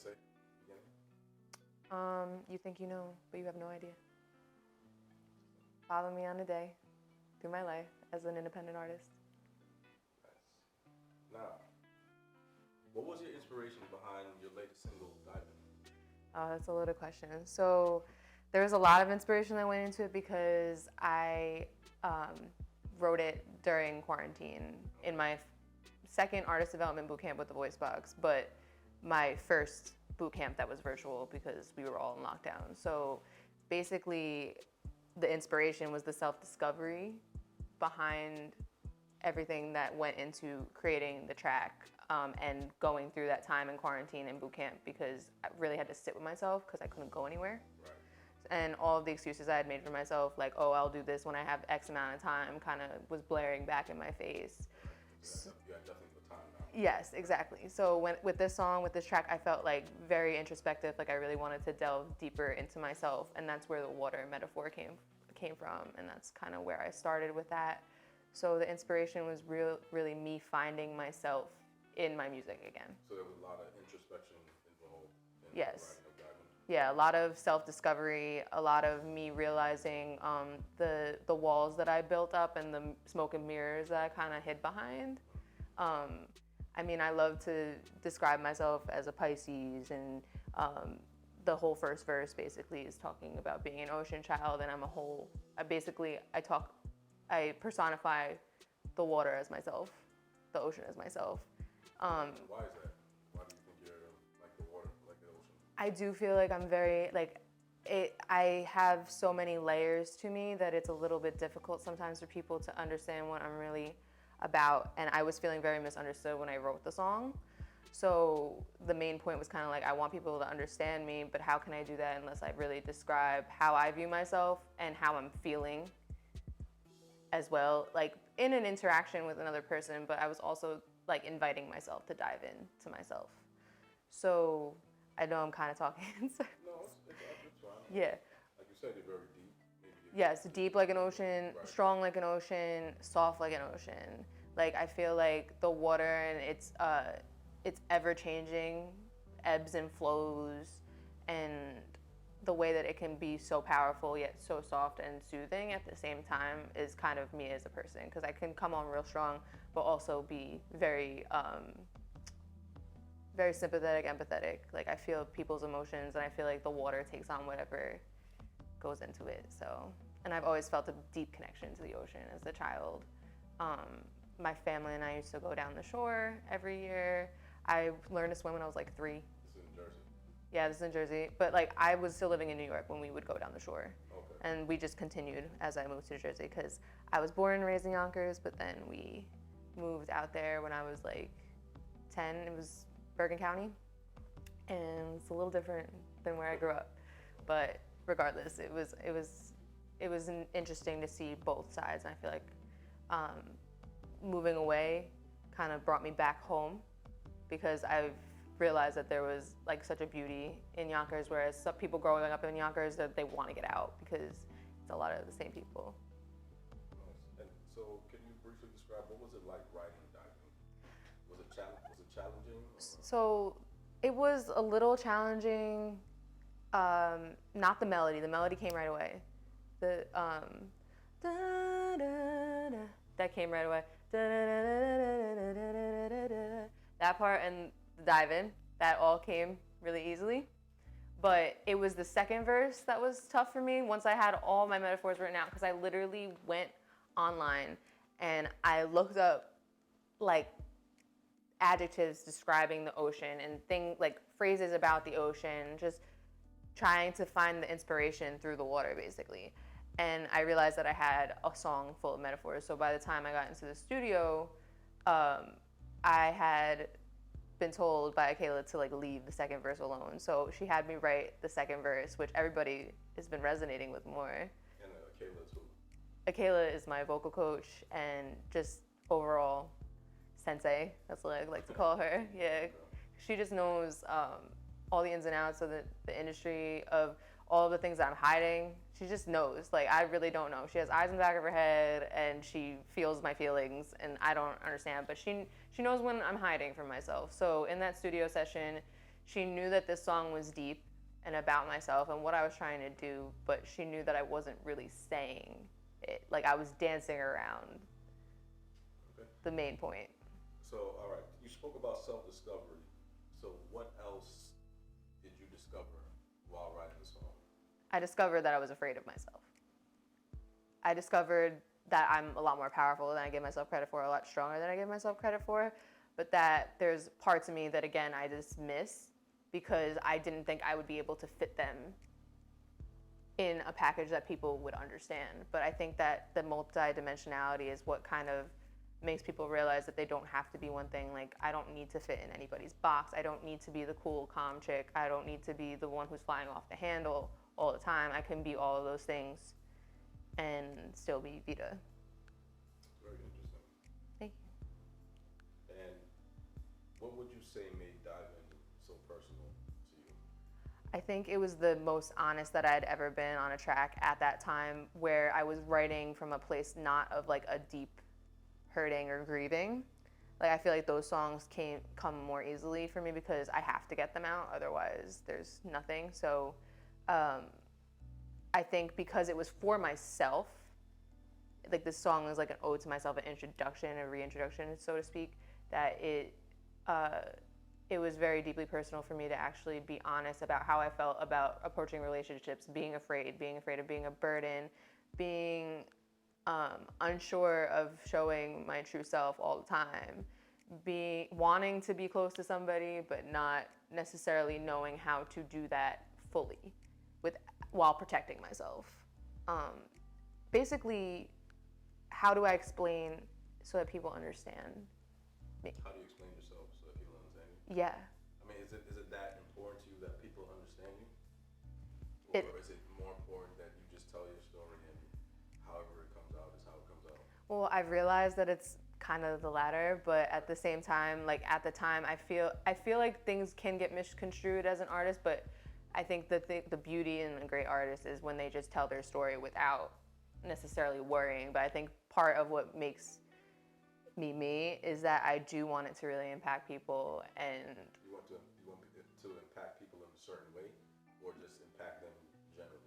say at the beginning? You think you know, but you have no idea. Follow me on a day through my life as an independent artist. Nice. Now, what was your inspiration behind your latest single, Diving? Oh, that's a loaded question. So there was a lot of inspiration that went into it because I wrote it during quarantine in my second artist development boot camp with the Voice Box, but my first boot camp that was virtual because we were all in lockdown. So basically, the inspiration was the self-discovery behind everything that went into creating the track and going through that time in quarantine and boot camp because I really had to sit with myself because I couldn't go anywhere. Right. And all of the excuses I had made for myself, like, oh, I'll do this when I have X amount of time, kind of was blaring back in my face. So you have nothing but time now. Yes, exactly. So with this song, with this track, I felt like very introspective. Like I really wanted to delve deeper into myself, and that's where the water metaphor came from, and that's kind of where I started with that. So the inspiration was really me finding myself in my music again. So there was a lot of introspection involved in Yes. writing of Diamond. Yeah, a lot of self-discovery, a lot of me realizing the walls that I built up and the smoke and mirrors that I kind of hid behind. I mean, I love to describe myself as a Pisces, and the whole first verse basically is talking about being an ocean child, and I'm a whole. I personify the water as myself, the ocean as myself. Why is that? Why do you think you're like the water, like the ocean? I do feel like I'm very I have so many layers to me that it's a little bit difficult sometimes for people to understand what I'm really about, and I was feeling very misunderstood when I wrote the song. So the main point was kind of like, I want people to understand me, but how can I do that unless I really describe how I view myself and how I'm feeling as well, like in an interaction with another person, but I was also like inviting myself to dive in to myself. So I know I'm kind of talking. No, it's fine. Yeah. Like you said, you're very deep. Yes, deep like an ocean, Right. strong like an ocean, soft like an ocean. Like I feel like the water and it's ever changing, ebbs and flows, and the way that it can be so powerful yet so soft and soothing at the same time is kind of me as a person, because I can come on real strong but also be very very sympathetic, empathetic. Like I feel people's emotions, and I feel like the water takes on whatever goes into it. So, and I've always felt a deep connection to the ocean as a child. My family and I used to go down the shore every year. I learned to swim when I was like 3. This is in Jersey. Yeah, this is in Jersey. But like I was still living in New York when we would go down the shore. Okay. And we just continued as I moved to Jersey, because I was born and raised in Yonkers, but then we moved out there when I was like 10. It was Bergen County. And it's a little different than where I grew up. But regardless, it was interesting to see both sides. And I feel like moving away kind of brought me back home, because I've realized that there was like such a beauty in Yonkers, whereas some people growing up in Yonkers, that they want to get out because it's a lot of the same people. Nice. And so, can you briefly describe what was it like writing Diving? Was it challenging? So it was a little challenging. Not the melody. The melody came right away. The da, da, da, that came right away. Da, da, da, da, da, da, da, da, da. That part and the dive in, that all came really easily. But it was the second verse that was tough for me once I had all my metaphors written out, because I literally went online and I looked up like adjectives describing the ocean and like phrases about the ocean, just trying to find the inspiration through the water basically. And I realized that I had a song full of metaphors. So by the time I got into the studio, I had been told by Akela to like leave the second verse alone. So she had me write the second verse, which everybody has been resonating with more. And Akela too. Akela is my vocal coach and just overall sensei. That's what I like to call her. Yeah, she just knows all the ins and outs of the industry, of all the things that I'm hiding. She just knows. Like, I really don't know. She has eyes in the back of her head, and she feels my feelings, and I don't understand. But she knows when I'm hiding from myself. So in that studio session, She knew that this song was deep and about myself and what I was trying to do, but she knew that I wasn't really saying it. Like I was dancing around Okay. the main point. So, all right, you spoke about self-discovery. So, what else did you discover while writing the song? I discovered that I was afraid of myself. I discovered that I'm a lot more powerful than I give myself credit for, a lot stronger than I give myself credit for, but that there's parts of me that, again, I dismiss because I didn't think I would be able to fit them in a package that people would understand. But I think that the multidimensionality is what kind of makes people realize that they don't have to be one thing. Like, I don't need to fit in anybody's box. I don't need to be the cool, calm chick. I don't need to be the one who's flying off the handle all the time. I can be all of those things and still be Vita. Very interesting. Thank you. And what would you say made Dive In so personal to you? I think it was the most honest that I'd ever been on a track at that time, where I was writing from a place not of like a deep hurting or grieving. Like I feel like those songs come more easily for me because I have to get them out, otherwise there's nothing. So I think because it was for myself, like this song is like an ode to myself, an introduction, a reintroduction, so to speak, that it was very deeply personal for me to actually be honest about how I felt about approaching relationships, being afraid of being a burden, being unsure of showing my true self all the time, wanting to be close to somebody but not necessarily knowing how to do that fully while protecting myself. Basically, how do I explain so that people understand me? How do you explain yourself so that people understand you? Yeah. I mean, is it that important to you that people understand you? Or is it more important that you just tell your story and however it comes out is how it comes out? Well, I've realized that it's kind of the latter, but at the same time, like at the time, I feel like things can get misconstrued as an artist, but I think that the beauty in a great artist is when they just tell their story without necessarily worrying. But I think part of what makes me is that I do want it to really impact people. And you want it to impact people in a certain way, or just impact them generally?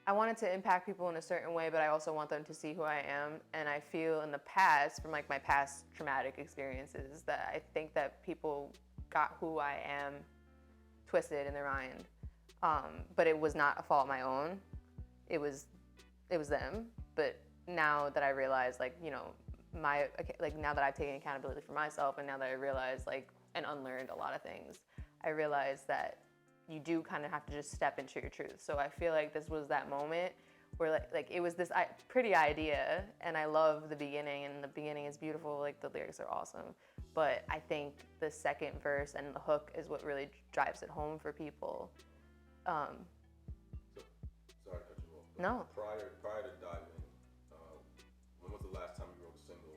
I want it to impact people in a certain way, but I also want them to see who I am. And I feel in the past, from like my past traumatic experiences, that I think that people got who I am twisted in their mind. But it was not a fault of my own. It was them. But now that I realize, like, you know, now that I've taken accountability for myself, and now that I realize, like, and unlearned a lot of things, I realize that you do kind of have to just step into your truth. So I feel like this was that moment where like it was this pretty idea, and I love the beginning, and the beginning is beautiful, like the lyrics are awesome. But I think the second verse and the hook is what really drives it home for people. So, sorry to cut you off. No. Prior to Dive In, when was the last time you wrote a single?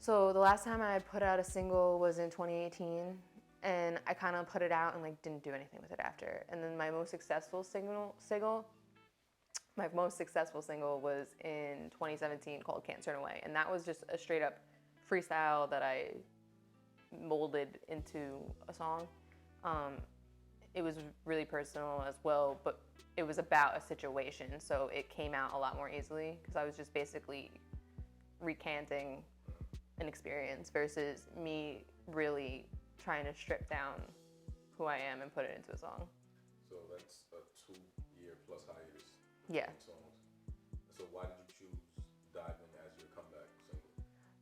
So the last time I put out a single was in 2018, and I kind of put it out and like didn't do anything with it after. And then my most successful single was in 2017 called Can't Turn Away, and that was just a straight up freestyle that I molded into a song. It was really personal as well, but it was about a situation, so it came out a lot more easily because I was just basically recanting an experience versus me really trying to strip down who I am and put it into a song. So that's a 2-year plus hiatus. Yeah. Songs. So why did you choose Dive In as your comeback single?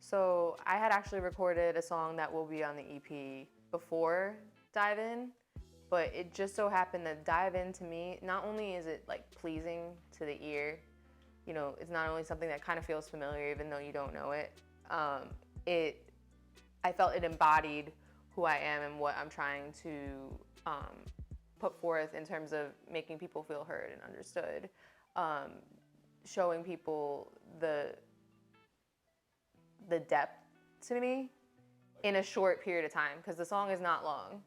So I had actually recorded a song that will be on the EP before Dive In, but it just so happened that Dive In to me, not only is it like pleasing to the ear, you know, it's not only something that kind of feels familiar even though you don't know it. I felt it embodied who I am and what I'm trying to put forth in terms of making people feel heard and understood, showing people the depth to me in a short period of time, because the song is not long,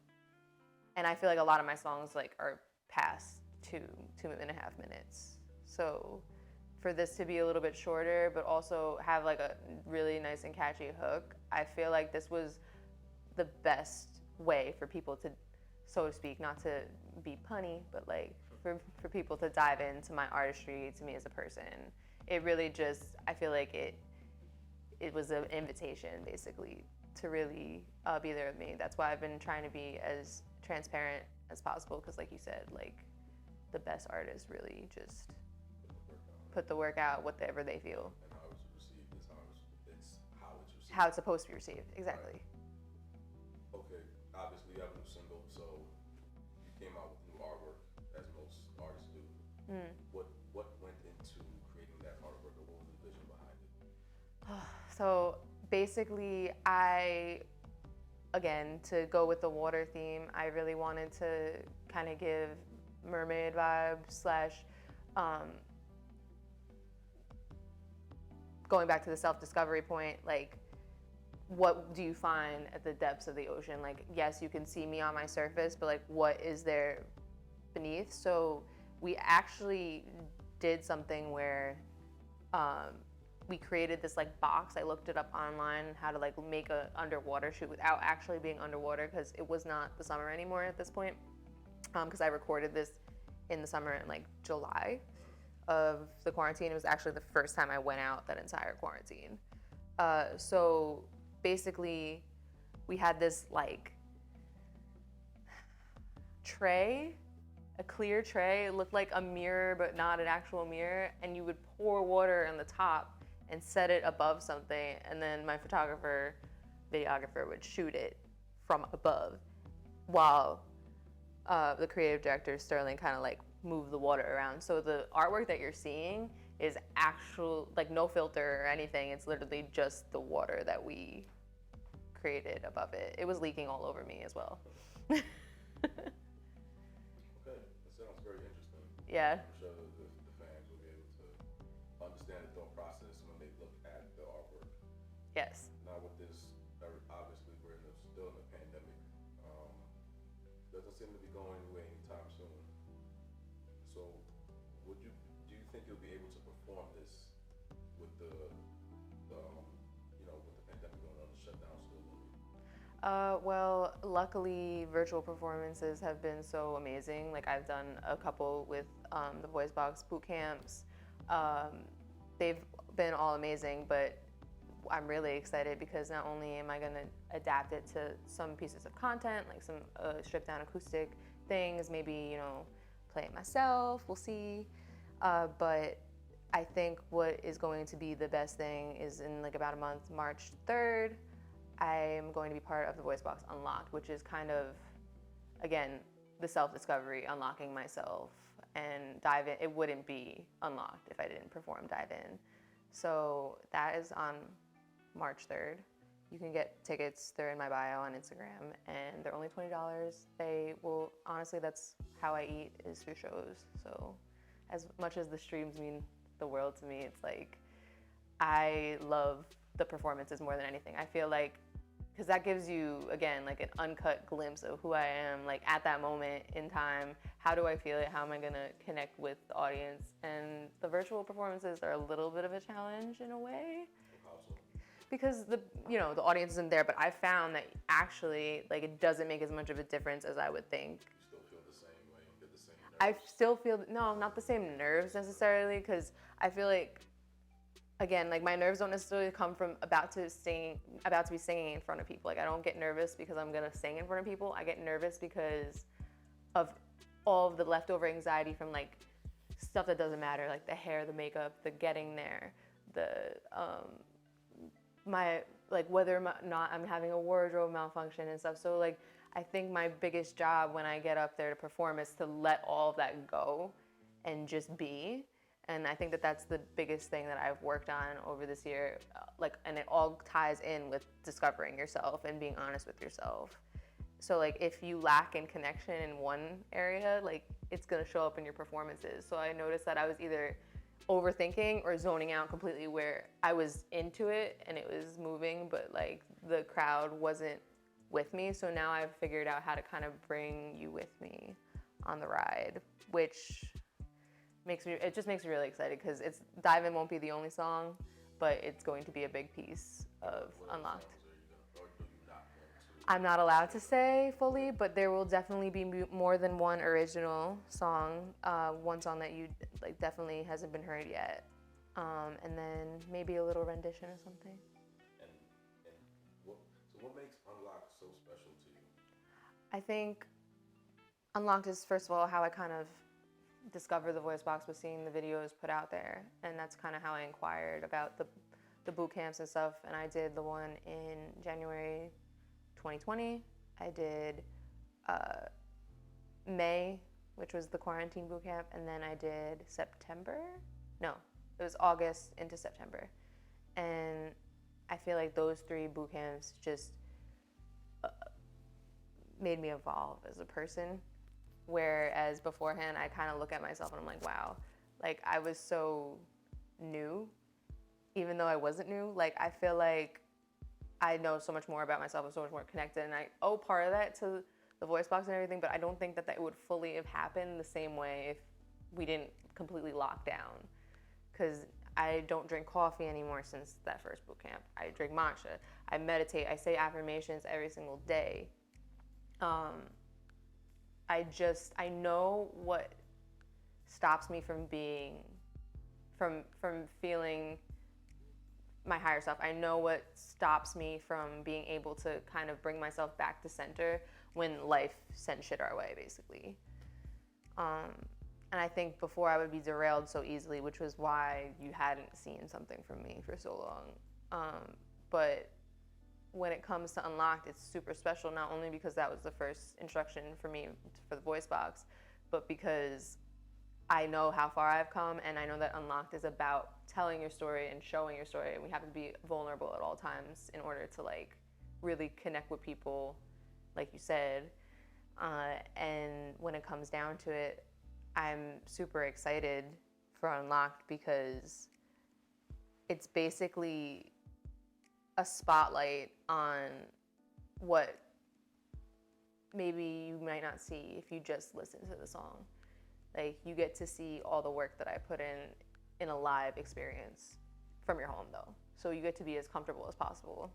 and I feel like a lot of my songs like are past 2.5 minutes. So for this to be a little bit shorter but also have like a really nice and catchy hook, I feel like this was the best way for people to so to speak, not to be punny, but like for people to dive into my artistry, to me as a person. It really just, I feel like it was an invitation basically to really be there with me. That's why I've been trying to be as transparent as possible, because like you said, like the best artists really just put the work out, whatever they feel. And how it's received is how it's received. How it's supposed to be received, exactly. Right. Okay, obviously you have a new single, so you came out with new artwork, as most artists do. What went into creating that artwork, or what was the vision behind it? So basically, again, to go with the water theme, I really wanted to kind of give mermaid vibe slash going back to the self-discovery point, like what do you find at the depths of the ocean? Like, yes, you can see me on my surface, but like what is there beneath? So we actually did something where we created this like box. I looked it up online, how to like make a underwater shoot without actually being underwater, because it was not the summer anymore at this point, because I recorded this in the summer in like July of the quarantine. It was actually the first time I went out that entire quarantine. So basically we had this like tray, a clear tray. It looked like a mirror but not an actual mirror, and you would pour water on the top and set it above something, and then my videographer would shoot it from above while the creative director Sterling kind of like move the water around. So the artwork that you're seeing is actual, like no filter or anything. It's literally just the water that we created above it. It was leaking all over me as well. Okay, that sounds very interesting. Yeah. I'm sure the fans will be able to understand the thought process when they look at the artwork. Yes. Now with this, obviously we're still in a pandemic. Doesn't seem to be going away anytime soon. So, do you think you'll be able to perform this with the with the pandemic going on, the shutdown still looming? Well, luckily, virtual performances have been so amazing. Like I've done a couple with the Voice Box boot camps. They've been all amazing, but I'm really excited because not only am I going to adapt it to some pieces of content, like some stripped down acoustic things, maybe, play it myself, we'll see. But I think what is going to be the best thing is in like about a month, March 3rd, I'm going to be part of the Voice Box Unlocked, which is kind of, again, the self-discovery, unlocking myself and dive in. It wouldn't be unlocked if I didn't perform Dive In. So that is on March 3rd. You can get tickets. They're in my bio on Instagram, and they're only $20. They will, honestly, that's how I eat, is through shows. So as much as the streams mean the world to me, it's like I love the performances more than anything. I feel like, because that gives you, again, like an uncut glimpse of who I am, like at that moment in time. How do I feel it? How am I gonna connect with the audience? And the virtual performances are a little bit of a challenge in a way, because the audience isn't there. But I found that actually, like, it doesn't make as much of a difference as I would think. You still feel the same way, you get the same nerves? I still feel, no, not the same nerves necessarily, because I feel like, again, like my nerves don't necessarily come from about to be singing in front of people. Like I don't get nervous because I'm gonna sing in front of people. I get nervous because of all of the leftover anxiety from like stuff that doesn't matter, like the hair, the makeup, the getting there, the my, like whether or not I'm having a wardrobe malfunction and stuff. So like I think my biggest job when I get up there to perform is to let all of that go and just be. And I think that that's the biggest thing that I've worked on over this year, and it all ties in with discovering yourself and being honest with yourself. So like if you lack in connection in one area, like it's gonna show up in your performances. So I noticed that I was either overthinking or zoning out completely, where I was into it and it was moving, but like the crowd wasn't with me. So now I've figured out how to kind of bring you with me on the ride, which it just makes me really excited, because Dive In won't be the only song, but it's going to be a big piece of Unlocked. I'm not allowed to say fully, but there will definitely be more than one original song. One song that you like definitely hasn't been heard yet, and then maybe a little rendition or something. And what makes Unlocked so special to you? I think Unlocked is first of all how I kind of discovered the voice box was seeing the videos put out there, and that's kind of how I inquired about the boot camps and stuff. And I did the one in January 2020. I did May, which was the quarantine boot camp, and then I did September. No, it was August into September, and I feel like those 3 boot camps just made me evolve as a person. Whereas beforehand, I kind of look at myself and I'm like, wow, like I was so new, even though I wasn't new. Like I feel like I know so much more about myself. I'm so much more connected, and I owe part of that to the voice box and everything. But I don't think that would fully have happened the same way if we didn't completely lock down. Because I don't drink coffee anymore since that first boot camp. I drink matcha. I meditate. I say affirmations every single day. I know what stops me from being, from feeling my higher self. I know what stops me from being able to kind of bring myself back to center when life sends shit our way, basically. And I think before I would be derailed so easily, which was why you hadn't seen something from me for so long. But when it comes to Unlocked, it's super special, not only because that was the first instruction for me for the voice box, but because I know how far I've come, and I know that Unlocked is about telling your story and showing your story, and we have to be vulnerable at all times in order to like really connect with people, like you said. And when it comes down to it, I'm super excited for Unlocked because it's basically a spotlight on what maybe you might not see if you just listen to the song. Like you get to see all the work that I put in a live experience from your home though. So you get to be as comfortable as possible.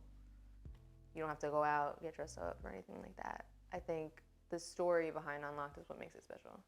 You don't have to go out, get dressed up or anything like that. I think the story behind Unlocked is what makes it special.